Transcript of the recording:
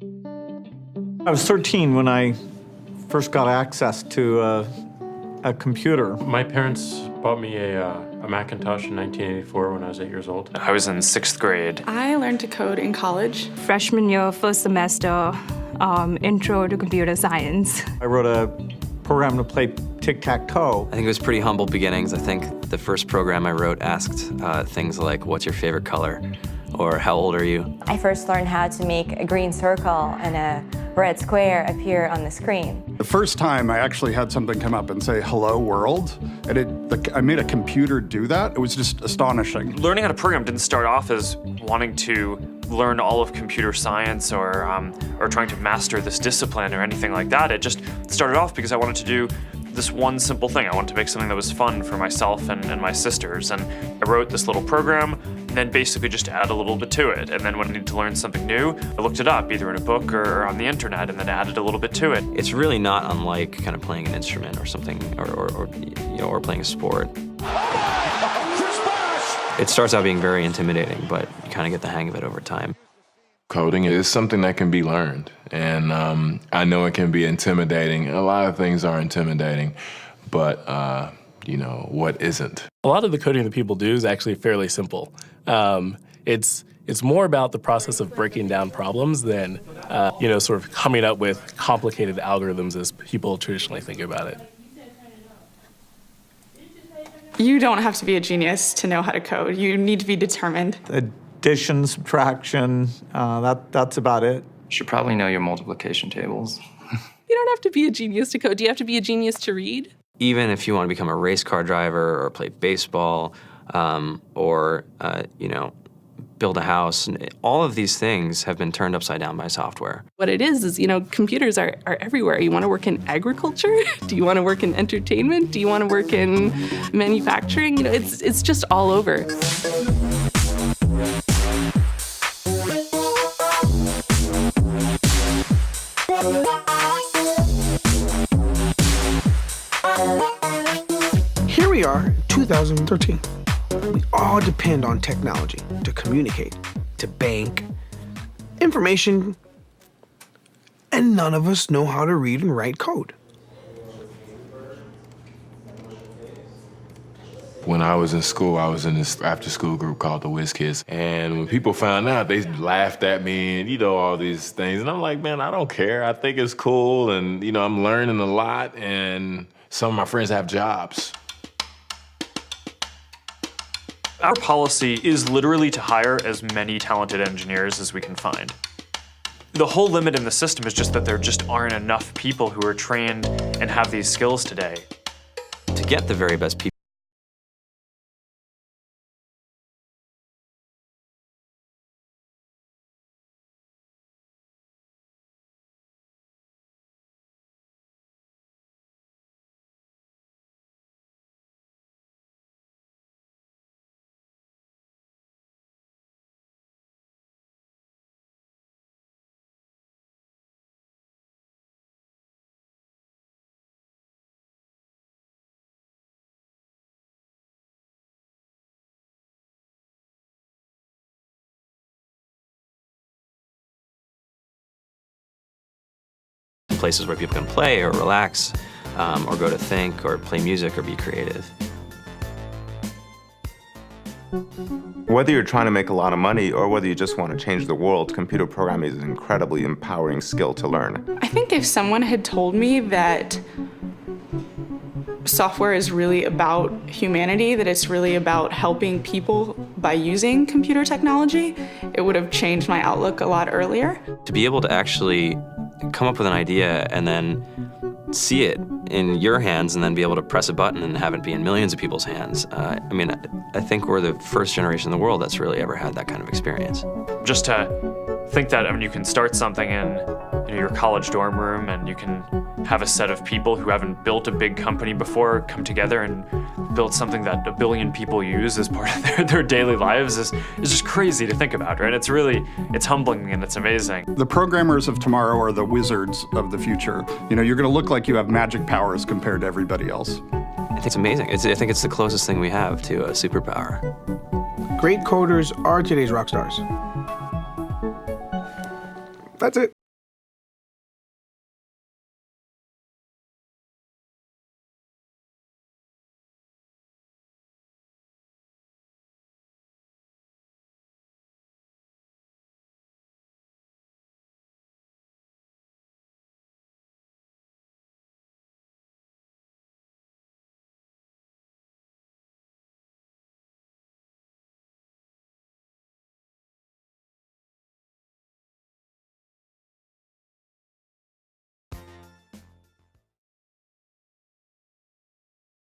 I was 13 when I first got access to a computer. My parents bought me a Macintosh in 1984 when I was 8 years old. I was in 6th grade. I learned to code in college. Freshman year, first semester, intro to computer science. I wrote a program to play tic-tac-toe. I think it was pretty humble beginnings. I think the first program I wrote asked things like, what's your favorite color? Or how old are you? I first learned how to make a green circle and a red square appear on the screen. The first time I actually had something come up and say, hello world, and I made a computer do that. It was just astonishing. Learning how to program didn't start off as wanting to learn all of computer science or trying to master this discipline or anything like that. It just started off because I wanted to do this one simple thing. I wanted to make something that was fun for myself and my sisters. And I wrote this little program and then basically just add a little bit to it. And then when I needed to learn something new, I looked it up either in a book or on the internet and then added a little bit to it. It's really not unlike kind of playing an instrument or something, or playing a sport. It starts out being very intimidating, but you kind of get the hang of it over time. Coding is something that can be learned, and I know it can be intimidating. A lot of things are intimidating, but what isn't? A lot of the coding that people do is actually fairly simple. It's more about the process of breaking down problems than sort of coming up with complicated algorithms as people traditionally think about it. You don't have to be a genius to know how to code. You need to be determined. Addition, subtraction, that's about it. You should probably know your multiplication tables. You don't have to be a genius to code. Do you have to be a genius to read? Even if you want to become a race car driver or play baseball or build a house, all of these things have been turned upside down by software. What it is computers are everywhere. You want to work in agriculture? Do you want to work in entertainment? Do you want to work in manufacturing? It's just all over. Here we are, 2013. We all depend on technology to communicate, to bank, information, and none of us know how to read and write code. When I was in school, I was in this after-school group called the Whiz Kids. And when people found out, they laughed at me and, all these things. And I'm like, man, I don't care. I think it's cool. And, I'm learning a lot. And some of my friends have jobs. Our policy is literally to hire as many talented engineers as we can find. The whole limit in the system is just that there just aren't enough people who are trained and have these skills today. To get the very best people, places where people can play or relax, or go to think or play music or be creative. Whether you're trying to make a lot of money or whether you just want to change the world, computer programming is an incredibly empowering skill to learn. I think if someone had told me that software is really about humanity, that it's really about helping people by using computer technology, it would have changed my outlook a lot earlier. To be able to actually come up with an idea and then see it in your hands and then be able to press a button and have it be in millions of people's hands. I think we're the first generation in the world that's really ever had that kind of experience. Just to think that, you can start something in your college dorm room and you can have a set of people who haven't built a big company before come together and build something that 1 billion people use as part of their daily lives is just crazy to think about, right? It's humbling and it's amazing. The programmers of tomorrow are the wizards of the future. You're going to look like you have magic powers compared to everybody else. I think it's amazing. I think it's the closest thing we have to a superpower. Great coders are today's rock stars. That's it.